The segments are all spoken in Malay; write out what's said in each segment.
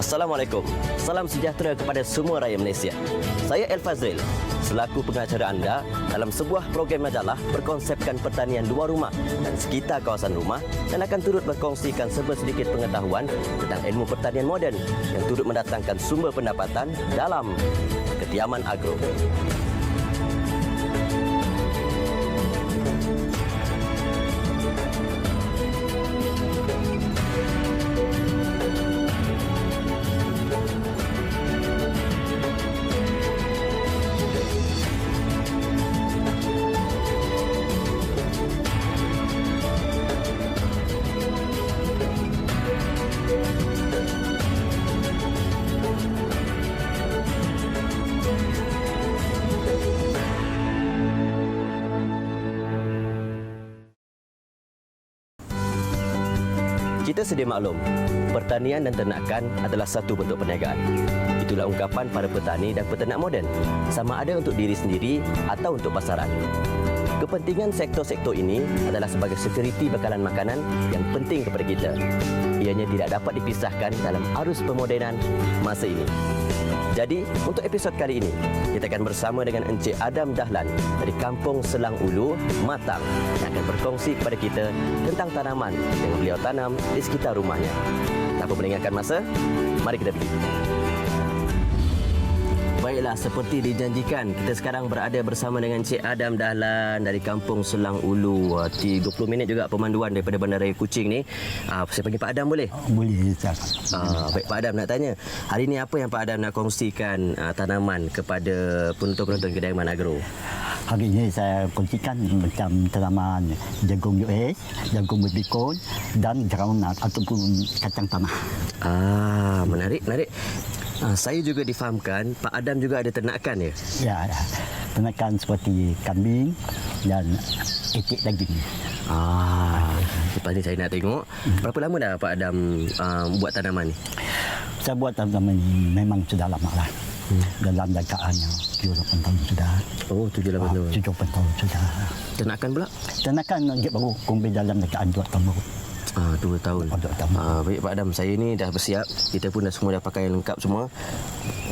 Assalamualaikum. Salam sejahtera kepada semua rakyat Malaysia. Saya El Fazril, selaku pengacara anda dalam sebuah program majalah berkonsepkan pertanian luar rumah dan sekitar kawasan rumah dan akan turut berkongsikan sedikit pengetahuan tentang ilmu pertanian moden yang turut mendatangkan sumber pendapatan dalam kediaman agro. Kita sedia maklum, pertanian dan ternakan adalah satu bentuk perniagaan. Itulah ungkapan para petani dan peternak moden, sama ada untuk diri sendiri atau untuk pasaran. Kepentingan sektor-sektor ini adalah sebagai sekuriti bekalan makanan yang penting kepada kita. Ianya tidak dapat dipisahkan dalam arus pemodenan masa ini. Jadi, untuk episod kali ini, kita akan bersama dengan Encik Adam Dahlan dari Kampung Selang Ulu, Matang yang akan berkongsi kepada kita tentang tanaman yang beliau tanam di sekitar rumahnya. Tanpa melengahkan masa, mari kita pergi. Baiklah, seperti dijanjikan, kita sekarang berada bersama dengan Encik Adam Dahlan dari Kampung Selang Ulu. 20 minit juga pemanduan daripada Bandaraya Kuching ni. Saya panggil Pak Adam boleh? Boleh, Ustaz. Baik, Pak Adam nak tanya, hari ini apa yang Pak Adam nak kongsikan tanaman kepada penonton-penonton Kediaman Agro? Hari ini saya kongsikan macam tanaman jagung US, jagung berbikon dan groundnut ataupun kacang tanah. Menarik. Saya juga difahamkan Pak Adam juga ada ternakan ya? Ya, ternakan seperti kambing dan itik daging. Lepas ni saya nak tengok berapa lama dah Pak Adam buat tanaman ni? Saya buat tanaman ini memang sudah lama lah. Dalam jangkaannya 7-8 tahun sudah. Oh, 7-8 tahun. 7-8 tahun sudah. Ternakan pula? Ternakan baru kumbi dalam jangkaan 2 tahun baru. 2 tahun. Baik Pak Adam, saya ni dah bersiap. Kita pun dah semua dah pakai lengkap semua.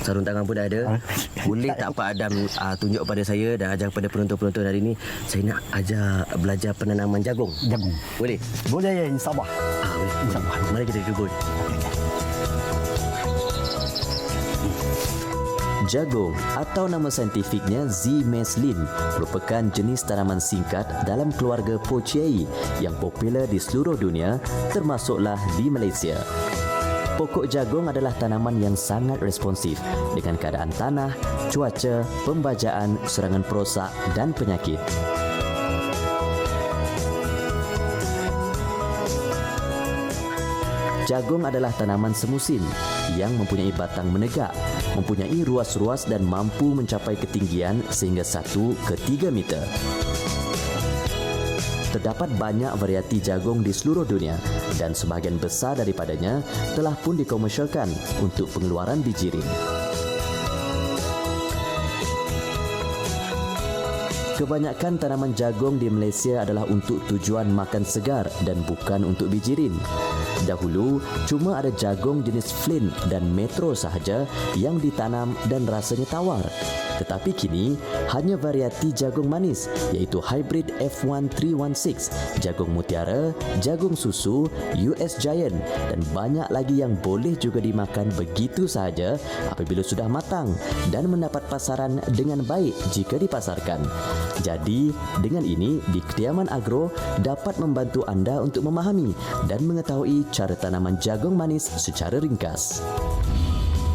Sarung tangan pun dah ada. Boleh tak Pak Adam tunjuk pada saya dan ajar kepada penonton-penonton hari ini, saya nak ajar belajar penanaman jagung. Jagung. Boleh? Boleh, insyaAllah. Boleh. InsyaAllah. Mari kita ke kebun. Jagung atau nama saintifiknya Z. meslin merupakan jenis tanaman singkat dalam keluarga Poaceae yang popular di seluruh dunia termasuklah di Malaysia. Pokok jagung adalah tanaman yang sangat responsif dengan keadaan tanah, cuaca, pembajaan, serangan perosak dan penyakit. Jagung adalah tanaman semusim yang mempunyai batang menegak, mempunyai ruas-ruas dan mampu mencapai ketinggian sehingga 1 ke 3 meter. Terdapat banyak variati jagung di seluruh dunia dan sebahagian besar daripadanya telah pun dikomersialkan untuk pengeluaran biji ring. Kebanyakan tanaman jagung di Malaysia adalah untuk tujuan makan segar dan bukan untuk biji ring. Dahulu, cuma ada jagung jenis Flint dan Metro sahaja yang ditanam dan rasanya tawar. Tetapi kini, hanya variati jagung manis iaitu hybrid F1316, jagung mutiara, jagung susu, US Giant dan banyak lagi yang boleh juga dimakan begitu sahaja apabila sudah matang dan mendapat pasaran dengan baik jika dipasarkan. Jadi, dengan ini, di Kediaman Agro dapat membantu anda untuk memahami dan mengetahui cara tanaman jagung manis secara ringkas.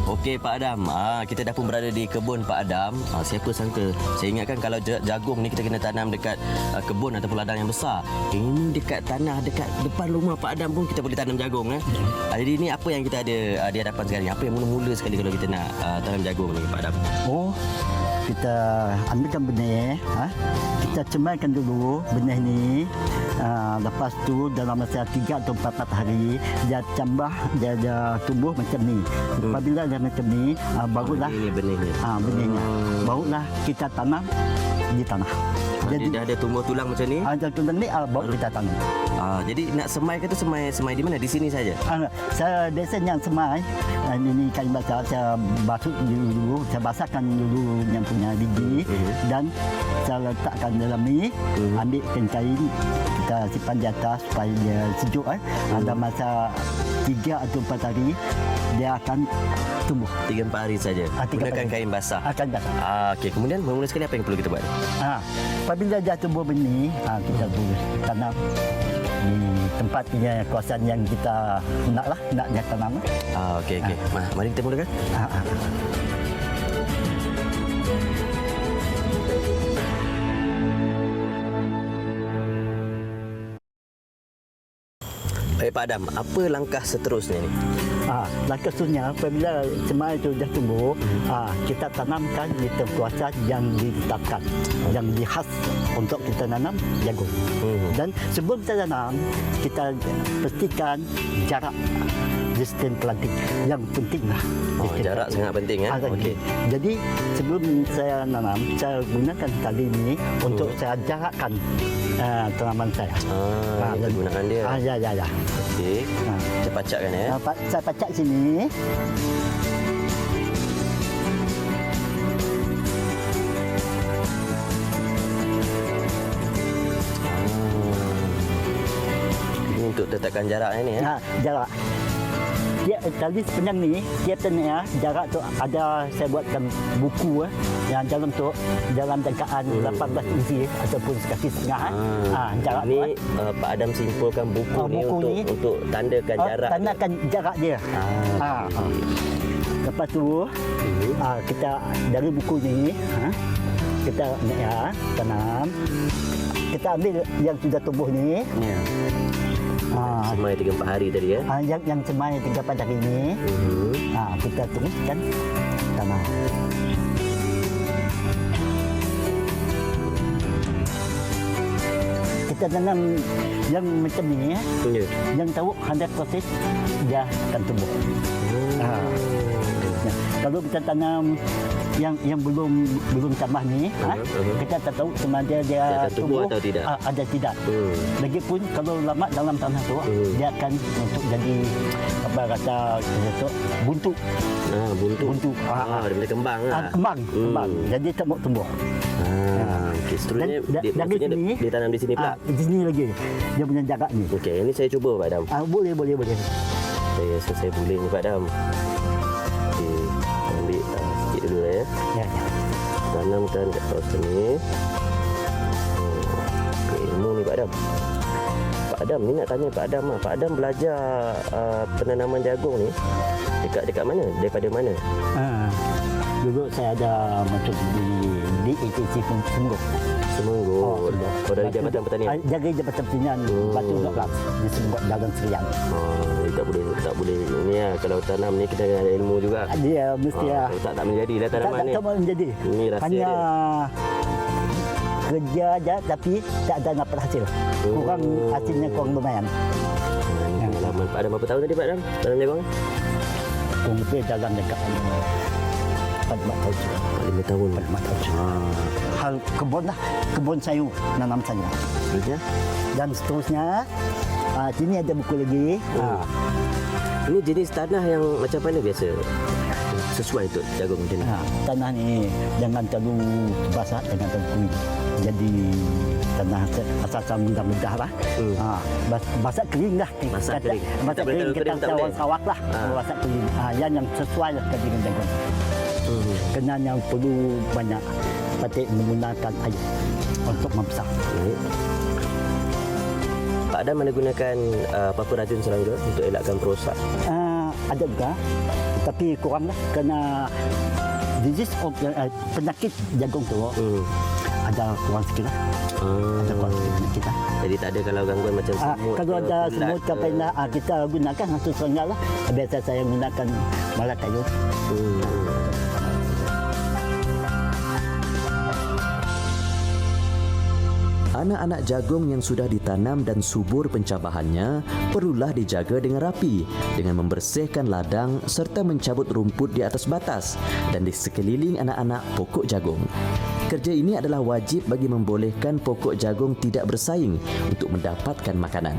Okey Pak Adam, kita dah pun berada di kebun Pak Adam. Siapa sangka, saya ingatkan kalau jagung ni kita kena tanam dekat kebun ataupun ladang yang besar. Ini dekat tanah, dekat depan rumah Pak Adam pun kita boleh tanam jagung. Jadi ni apa yang kita ada di hadapan sekarang ni? Apa yang mula-mula sekali kalau kita nak tanam jagung ni Pak Adam? Kita ambilkan benih, kita cemarkan dulu benih ni. Lepas tu dalam masa 3 atau 4 hari dia tambah, dia tumbuh macam ni. Apabila dia macam ni, barulah ini benihnya. Benihnya. Barulah kita tanam di tanah. Jadi dah ada tumbuh tulang macam ni. Ada tulang ni baru kita tanam. Jadi nak semai ke tu semai di mana? Di sini saja. Saya biasanya semai. Ini kain basah saya basuh dulu, saya basahkan dulu yang punya biji dan saya letakkan dalam ni, ambil kain kita simpan di atas supaya dia sejuk. Ada masa 3 atau 4 hari dia akan tumbuh. 3-4 hari saja. Gunakan kain basah. Kain basah. Okey, kemudian mula sekali apa yang perlu kita buat? Apabila dia tumbuh benih, kita boleh tanam di tempat kawasan yang kita nak dia tanam. Okey. Mari kita mulakan. Baik Pak Adam, apa langkah seterusnya ni? Langkah seterusnya apabila semai itu dah tumbuh, kita tanamkan di kawasan yang ditetapkan, yang khas untuk kita tanam jagung. Dan sebelum kita tanam, kita pastikan jarak distance planting yang penting lah. Jarak sangat penting Okey. Jadi sebelum saya nanam, saya gunakan tali ini untuk saya jarakkan tanaman saya. Kita gunakan dia. Ya. Okey. Saya pacakkan ya. Saya pacak sini. Ini untuk tetapkan jaraknya ni ya. Jarak. Dia tali sepanjang ni, dia tanya jarak tu ada saya buatkan buku yang dalam jangkaan 18 inci ataupun sekaki setengah. Jarak ni Pak Adam simpulkan buku ni untuk tandakan jarak. Tandakan jarak dia. Lepas tu kita dari buku ni kita tanam. Kita ambil yang sudah tumbuh ni. Semai 3-4 hari tadi ya. Yang semai 3-4 hari ni. Kita teruskan tanam. Kita tanam yang macam ni yang tahu 100% dia akan tumbuh. Kalau kita tanam yang belum tambah ni, kita tak tahu sama dia akan tumbuh atau tidak. Ada tidak. Lagipun kalau lama dalam tanah tu, dia akan untuk jadi apa kata itu buntu. Buntu. Dia boleh kembang lah. Kembang. Jadi tak mau tumbuh. Okey, seterusnya dia tanam di sini pula. Di sini lagi. Dia punya jarak ni. Okey, ini saya cuba Pak Adam. Boleh. Saya boleh ni Pak Adam. Ambil sikit dulu ya. Tanamkan kat kawasan ni. Ilmu ni Pak Adam. Pak Adam ni nak tanya Pak Adam lah. Pak Adam belajar penanaman jagung ni dekat mana? Daripada mana? Dulu saya ada masuk di ATC Semenggong. Dari Jabatan Pertanian. Jaga Jabatan Pertanian Batu 12 di Semenggong Dalam Serian. Tak boleh ni ya, kalau tanam ni kita ada ilmu juga. Dia mesti ya. Tak menjadi dah tanaman ni. Tak menjadi. Ini rahsia hanya dia. Kerja aja tapi tak ada dapat hasil. Hasilnya kurang lumayan. Pengalaman Pak Adam berapa tahun tadi Pak Adam tanam jagung? Kurang lebih dalam dekat 4 tahun. 5 tahun. Hal kebun sayur, nanam sayur. Seterusnya? Dan seterusnya, sini ada buku lagi. Ini jenis tanah yang macam mana biasa? Sesuai untuk jagung macam ni? Tanah ni jangan terlalu basah, jangan terlalu kering. Jadi tanah asal-asal mudah-mudah lah. Basah kering lah. Basah kering. Basah kering kita cawan sawak lah. Basah kering. Yang sesuai lah dengan jagung. Kena yang perlu banyak patik menggunakan air untuk membesar. Pak Adam mana gunakan apa-apa racun serangga untuk elakkan perosak? Ada juga, tapi kurang lah kerana disease penyakit jagung tu ada kurang sikit lah. Ada kurang sikit lah. Jadi tak ada kalau gangguan macam semut. Kalau ada semut sampai kita gunakan racun serangga lah. Biasa saya gunakan malat kayu. Anak-anak jagung yang sudah ditanam dan subur pencabahannya perlulah dijaga dengan rapi dengan membersihkan ladang serta mencabut rumput di atas batas dan di sekeliling anak-anak pokok jagung. Kerja ini adalah wajib bagi membolehkan pokok jagung tidak bersaing untuk mendapatkan makanan.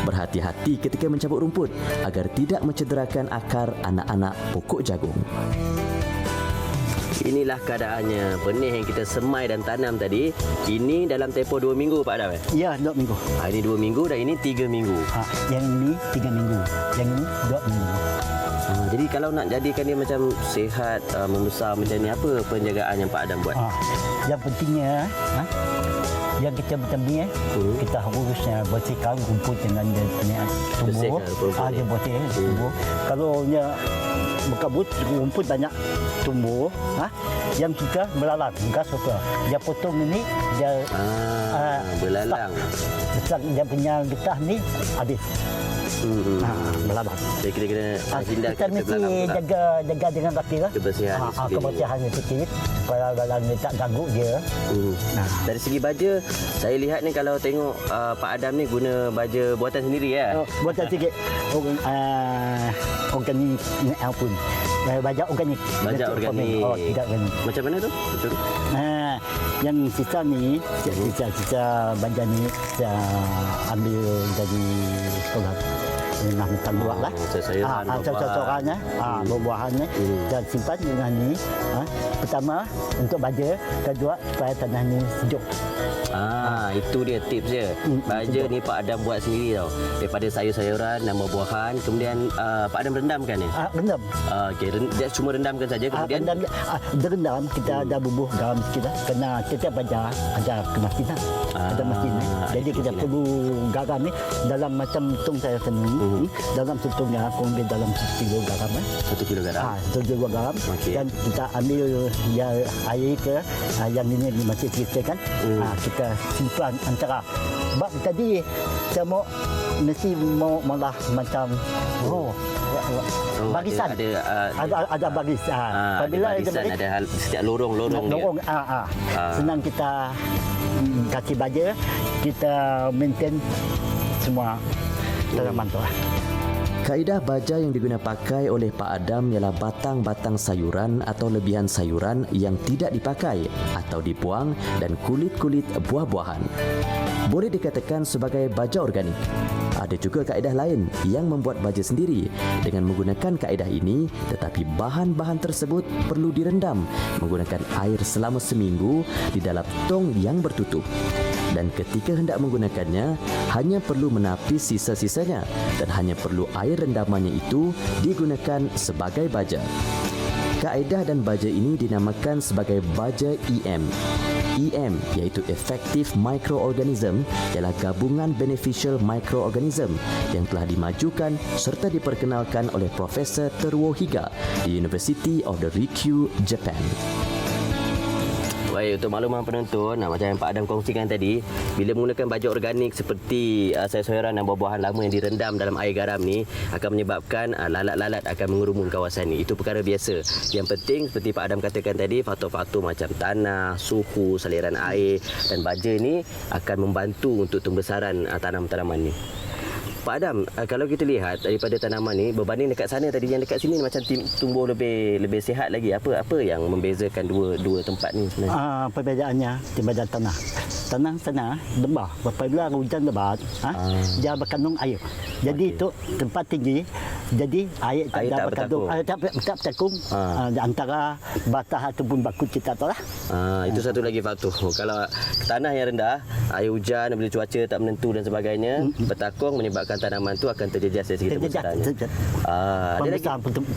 Berhati-hati ketika mencabut rumput agar tidak mencederakan akar anak-anak pokok jagung. Inilah keadaannya benih yang kita semai dan tanam tadi. Ini dalam tempoh 2 minggu Pak Adam. Ya, 2 minggu. Ini 2 minggu dan ini 3 minggu. Yang ini 3 minggu. Yang ini 2 minggu. Jadi kalau nak jadikan dia macam sihat, membesar macam ni, apa penjagaan yang Pak Adam buat? Yang pentingnya, yang kita macam ni, kita harusnya bersihkan rumput dengan dia punya tumbuh. Dia bersih tumbuh. Kalau dia berkabut, rumput banyak tumbuh. Yang suka belalang, enggak suka. Dia potong ini, dia belalang. Dia punya getah ni habis. Belalang. Jadi kita kena hindarkan kita mesti jaga dengan rapi lah. Kebersihan. Kebersihannya sikit supaya belalang ni tak ganggu dia. Dari segi baja, saya lihat ni kalau tengok Pak Adam ni guna baja buatan sendiri ya. Buatan sikit. Organik pun. Baja organik. Baja organik. Tidak organik. Macam mana tu? Yang sisa ni, sisa baja ni saya ambil dari sekolah. Memang hutan luar lah. Sayuran-sayurannya, buah-buahannya dan simpan dengan ni. Pertama untuk baja, kedua supaya tanah ni sejuk. Itu dia tips dia. Baja ni Pak Adam buat sendiri tau. Daripada sayur-sayuran dan buah-buahan, kemudian Pak Adam rendamkan ni. Rendam. Okey, dia cuma rendamkan saja kemudian direndam, kita ada bubuh garam sikit lah. Kena setiap baja ada kemasinan. Ada masinan. Jadi kita perlu garam ni dalam macam tung saya sendiri. Dalam setungnya aku ambil dalam 1 kilo garam. 1 kilo garam. 1 kilo garam. Dan kita ambil air ke yang ini masih sikit kan. Kita simpan antara sebab tadi saya mau mesti mau malah macam barisan ada baris apabila ada setiap lorong dia. Senang kita kasih baja, kita maintain semua tanaman tu. Kaedah baja yang digunakan pakai oleh Pak Adam ialah batang-batang sayuran atau lebihan sayuran yang tidak dipakai atau dibuang dan kulit-kulit buah-buahan. Boleh dikatakan sebagai baja organik. Ada juga kaedah lain yang membuat baja sendiri dengan menggunakan kaedah ini, tetapi bahan-bahan tersebut perlu direndam menggunakan air selama seminggu di dalam tong yang bertutup. Dan ketika hendak menggunakannya, hanya perlu menapis sisa-sisanya dan hanya perlu air rendamannya itu digunakan sebagai baja. Kaedah dan baja ini dinamakan sebagai baja EM. EM iaitu Effective Microorganism ialah gabungan beneficial microorganism yang telah dimajukan serta diperkenalkan oleh Profesor Teruo Higa di University of the Ryukyu, Japan. Baik, untuk makluman penonton, macam yang Pak Adam kongsikan tadi, bila menggunakan baja organik seperti sayur-sayuran dan buah-buahan lama yang direndam dalam air garam ni akan menyebabkan lalat-lalat akan mengerumun kawasan ni. Itu perkara biasa. Yang penting seperti Pak Adam katakan tadi, faktor-faktor macam tanah, suhu, saliran air dan baja ni akan membantu untuk pembesaran tanaman-tanaman ni. Pak Adam, kalau kita lihat daripada tanaman ni berbanding dekat sana tadi, yang dekat sini macam tumbuh lebih sihat lagi. Apa yang membezakan dua tempat ni sebenarnya? Perbezaannya daripada tanah. Tanah sana lembah. Apabila hujan lebat, dia berkandung air. Jadi itu tempat tinggi. Jadi air tak berkandung, tak bertakung antara batah ataupun bakut kita tu lah. Itu satu lagi faktor. Kalau tanah yang rendah, air hujan bila cuaca tak menentu dan sebagainya, bertakung menyebabkan tanaman tu akan terjejas dari segi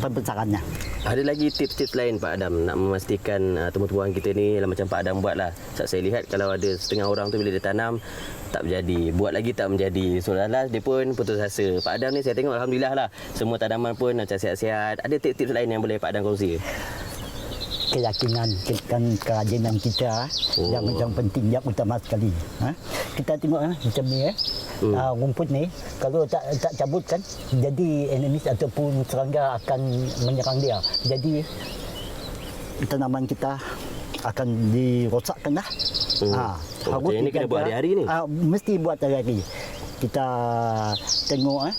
pembesarannya. Ada lagi tips-tips lain Pak Adam nak memastikan tumbuh-tumbuhan kita ni macam Pak Adam buat lah. Saya lihat kalau ada setengah orang tu bila dia tanam tak berjadi, buat lagi tak menjadi. So last dia pun putus asa. Pak Adam ni saya tengok alhamdulillah lah, semua tanaman pun macam sihat-sihat. Ada tips-tips lain yang boleh Pak Adam kongsi? Keyakinan dan kerajinan kita yang macam penting, yang utama sekali. Kita tengok macam ni rumput ni kalau tak cabut kan, jadi enemies ataupun serangga akan menyerang dia. Jadi tanaman kita akan dirosakkan lah. macam ni kena buat hari-hari ni? Mesti buat hari-hari. Kita tengok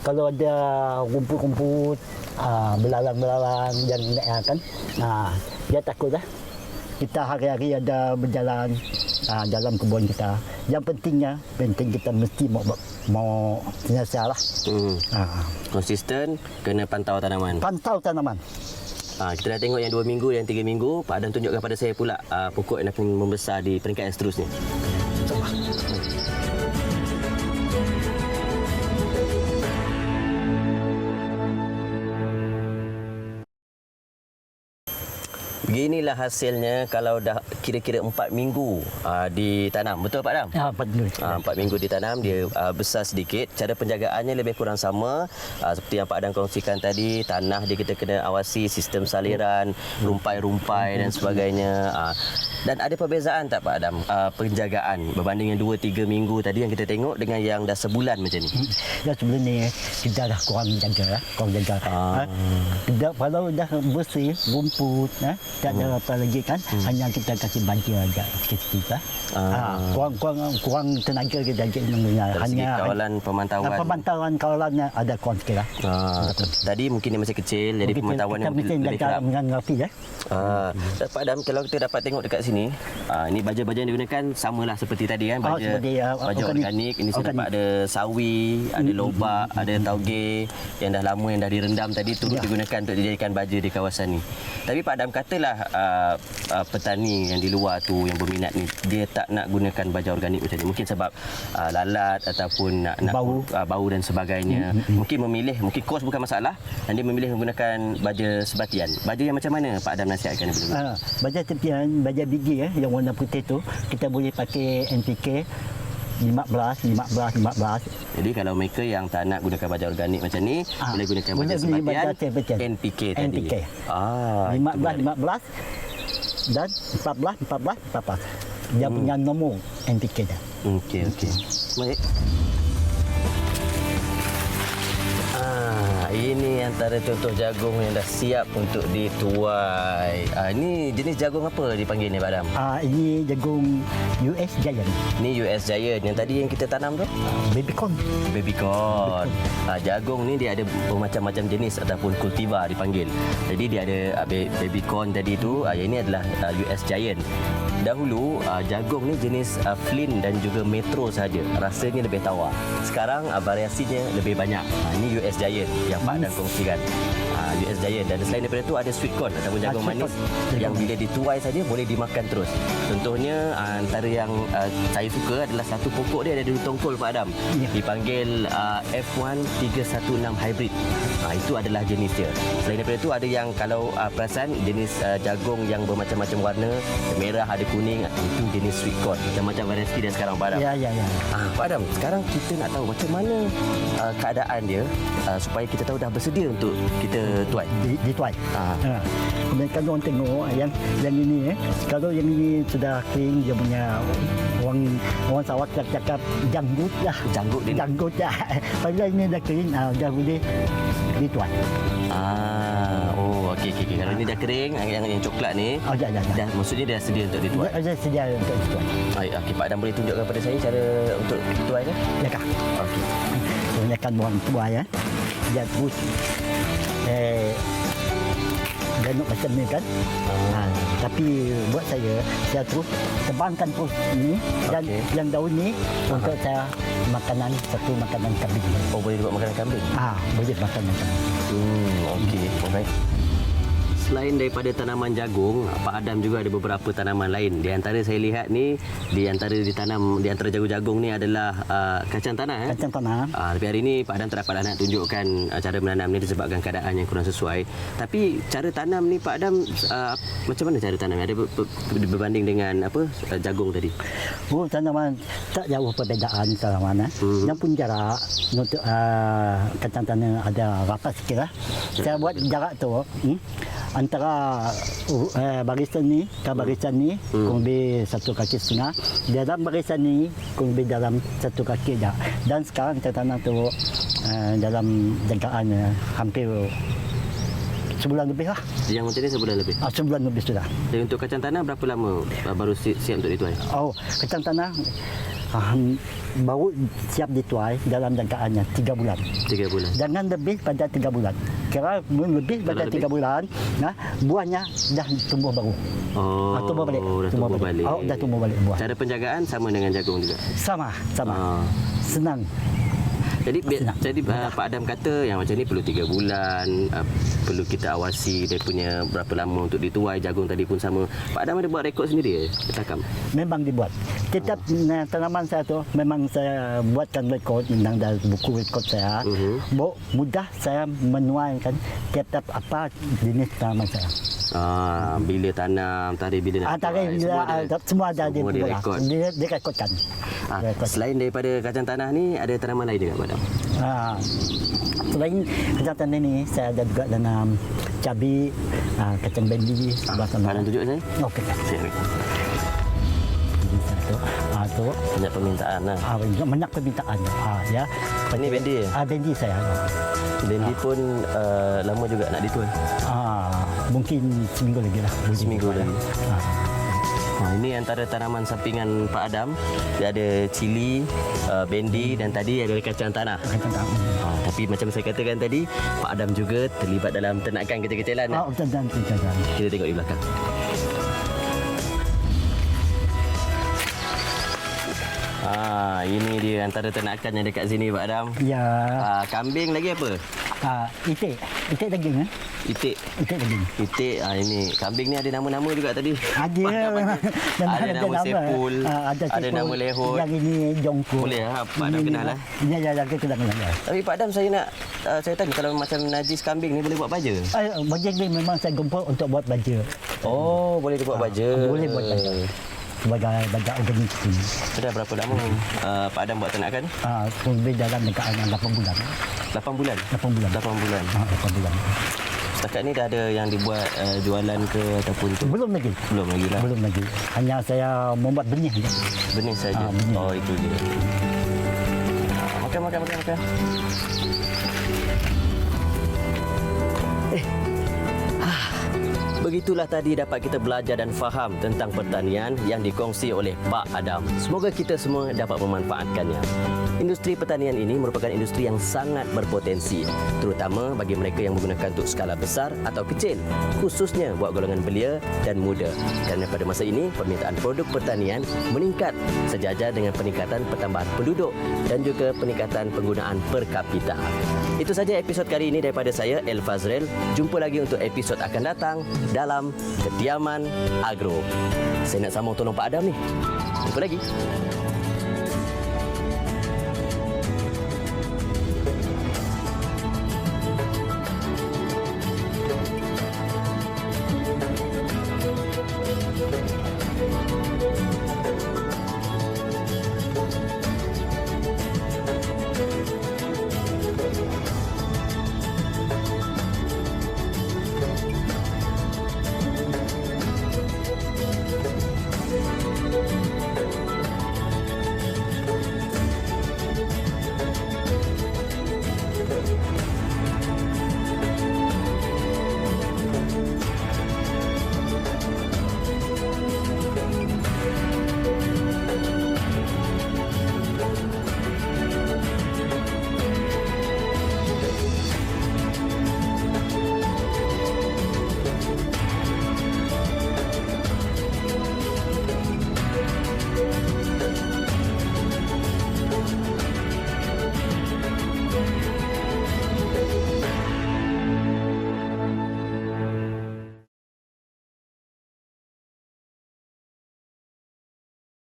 kalau ada rumput-rumput, belalang-belalang yang kan, dia takut lah. Kita hari-hari ada berjalan dalam kebun kita. Yang penting kita mesti mau selesai lah. Konsisten, kena pantau tanaman. Pantau tanaman. Kita dah tengok yang 2 minggu, yang 3 minggu. Pak Adam tunjukkan pada saya pula pokok yang akan membesar di peringkat yang seterusnya. Coba. Beginilah hasilnya kalau dah kira-kira 4 minggu ditanam. Betul Pak Adam? 4 minggu ditanam, dia besar sedikit. Cara penjagaannya lebih kurang sama seperti yang Pak Adam kongsikan tadi. Tanah dia kita kena awasi, sistem saliran, rumpai-rumpai dan sebagainya. Dan ada perbezaan tak Pak Adam penjagaan berbanding yang 2-3 minggu tadi yang kita tengok dengan yang dah sebulan macam ni? Dah sebulan ni kita dah kurang jaga. Kalau dah bersih rumput, tak ada apa lagi kan, hanya kita kasih banjir aja sikit-sikit. Kurang tenaga kita hanya kawalan pemantauan kawalannya ada kurang sikit lah. Tadi mungkin dia masih kecil, jadi pemantauan yang lebih kerap. Pak Adam, kalau kita dapat tengok dekat sini, ini baja-baja yang digunakan samalah seperti tadi kan, baja organik. Ini saya dapat ada sawi, ada lobak, ada tauge yang dah lama, yang dah direndam tadi, turut digunakan untuk dijadikan baja di kawasan ni. Tapi Pak Adam katalah petani yang di luar tu yang berminat ni, dia tak nak gunakan baja organik macam ni. Mungkin sebab lalat ataupun nak bau dan sebagainya. Mungkin kos bukan masalah, dan dia memilih menggunakan baja sebatian. Baja yang macam mana Pak Adam nasihatkan dulu? Baja tepian, baja biji yang warna putih tu, kita boleh pakai NPK 15. Jadi kalau mereka yang tak nak gunakan baja organik macam ni, boleh gunakan baja sebatian NPK tadi. 15 dan 14. Dia punya nombor NPK dah. Okey. Baik. Ini antara contoh jagung yang dah siap untuk dituai. Ini jenis jagung apa dipanggil ni Pak Adam? Ini jagung US Giant. Ini US Giant. Yang tadi yang kita tanam tu? Baby corn. Jagung ni dia ada bermacam-macam jenis ataupun kultivar dipanggil. Jadi dia ada baby corn tadi tu. Yang ini adalah US Giant. Dahulu jagung ni jenis Flynn dan juga Metro saja. Rasanya lebih tawar. Sekarang variasinya lebih banyak. Ini US Giant yang Pak Adam kongsikan. US Giant, dan selain daripada itu ada sweet corn ataupun jagung manis yang bila dituai saja boleh dimakan terus. Contohnya antara yang saya suka adalah satu pokok dia ada 2 tongkol Pak Adam. Dipanggil F1 316 hybrid. Itu adalah jenis dia. Selain daripada itu ada yang kalau perasan jenis jagung yang bermacam-macam warna, ada merah, ada kuning, itu jenis sweet corn. Macam-macam variasi dia sekarang Pak Adam. Ya. Pak Adam, sekarang kita nak tahu macam mana keadaan dia supaya kita tahu dah bersedia untuk kita tuai. Dituai. Kemudian kalau orang tengok yang ini, kalau yang ini sudah kering, dia punya orang sawah cakap janggut lah. Janggut dah. Kalau ini dah kering, dah boleh dituai. Okey. Kalau ini dah kering, yang coklat ni, dah maksudnya dah sedia untuk dituai. Dah sedia untuk dituai. Baik, Pak Adam boleh tunjukkan kepada saya cara untuk tuai kan? Ya kak. Okey. Kebanyakan orang tua dia terus ganuk macam ni kan. Tapi buat saya terus tebangkan terus ini dan yang daun ni untuk saya makanan kambing. Boleh buat makanan kambing? Boleh makanan kambing. Okey. Baik. Selain daripada tanaman jagung, Pak Adam juga ada beberapa tanaman lain. Di antara saya lihat ni, di antara jagung-jagung ni adalah kacang tanah. Kacang tanah. Tapi hari ini Pak Adam tak dapatlah nak tunjukkan cara menanam ni disebabkan keadaan yang kurang sesuai. Tapi cara tanam ni Pak Adam, macam mana cara tanam? Ada berbanding dengan jagung tadi? Tanaman tak jauh perbezaan tanaman. Yang pun jarak untuk kacang tanah ada rapat sikit lah. Saya buat jarak tu antara barisan ni ke barisan ni kurang lebih 1,5 kaki. Dalam barisan ni kurang lebih dalam 1 kaki dah. Dan sekarang kita tanam tu dalam jangkaan hampir sebulan lebih lah. Yang macam ni sebulan lebih. Sebulan lebih sudah. Dan untuk kacang tanah berapa lama baru siap untuk dituai? Oh, kacang tanah baru siap dituai dalam jangkaannya 3 bulan. 3 bulan. Jangan lebih pada 3 bulan. Kira lebih pada Kalau 3 bulan, buahnya dah tumbuh baru. Oh, tumbuh balik. dah tumbuh balik. Oh, dah tumbuh balik buah. Cara penjagaan sama dengan jagung juga. Sama. Ah. Senang. Jadi Pak Adam kata yang macam ni perlu 3 bulan, perlu kita awasi dia punya berapa lama untuk dituai. Jagung tadi pun sama. Pak Adam ada buat rekod sendiri takam? Memang dibuat. Setiap tanaman saya tu memang saya buatkan rekod dalam buku rekod saya. Mudah saya menuaikan tiap-tiap apa jenis tanaman saya. Bila tanam, tarikh bila nak Tarikh semua ada di buku rekod. Direkodkan. Selain daripada kacang tanah ni, ada tanaman lain juga Pak Adam? Selain kacang tanah ni, saya ada juga tanam cabai, kacang bendi. Pak Adam tunjuk saya. Okey. Tu banyak permintaan lah. Banyak permintaan. Ya. Ini bendi ya? Bendi saya. Bendi pun lama juga nak dituai. Mungkin seminggu lagi lah. Seminggu lagi. Ini antara tanaman sampingan Pak Adam. Dia ada cili, bendi dan tadi ada kacang tanah. Tapi macam saya katakan tadi, Pak Adam juga terlibat dalam ternakan kecil-kecilan. Kita tengok di belakang. Ini dia antara ternakan yang dekat sini Pak Adam. Ya. Kambing lagi apa? Itik daging. Itik daging. Itik, ini kambing ni ada nama-nama juga tadi. Ada. Ada nama Sepul, ada nama Lehot. Yang ini Jongko. Boleh lah, Pak Adam kenal lah. Ya, kenal. Tapi Pak Adam saya tanya, kalau macam najis kambing ni boleh buat baja? Baja ni memang saya gempur untuk buat baja. Oh, boleh dibuat baja. Boleh buat baja. Sebagai baja organik ini. Sudah berapa lama Pak Adam buat ternakan ni? Lebih dalam dekat 8 bulan. 8 bulan? 8 bulan. 8 bulan. 8 bulan. Setakat ni dah ada yang dibuat jualan ke ataupun tu? Belum lagi. Belum lagi lah. Belum lagi. Hanya saya membuat benih saja. Benih saja. Benih. Oh, itu je. Makan. Begitulah tadi dapat kita belajar dan faham tentang pertanian yang dikongsi oleh Pak Adam. Semoga kita semua dapat memanfaatkannya. Industri pertanian ini merupakan industri yang sangat berpotensi, terutama bagi mereka yang menggunakan untuk skala besar atau kecil, khususnya buat golongan belia dan muda. Kerana pada masa ini, permintaan produk pertanian meningkat sejajar dengan peningkatan pertambahan penduduk dan juga peningkatan penggunaan per kapita. Itu saja episod kali ini daripada saya, El Fazril. Jumpa lagi untuk episod akan datang dalam Kediaman Agro. Saya nak sambung tolong Pak Adam ni. Jumpa lagi.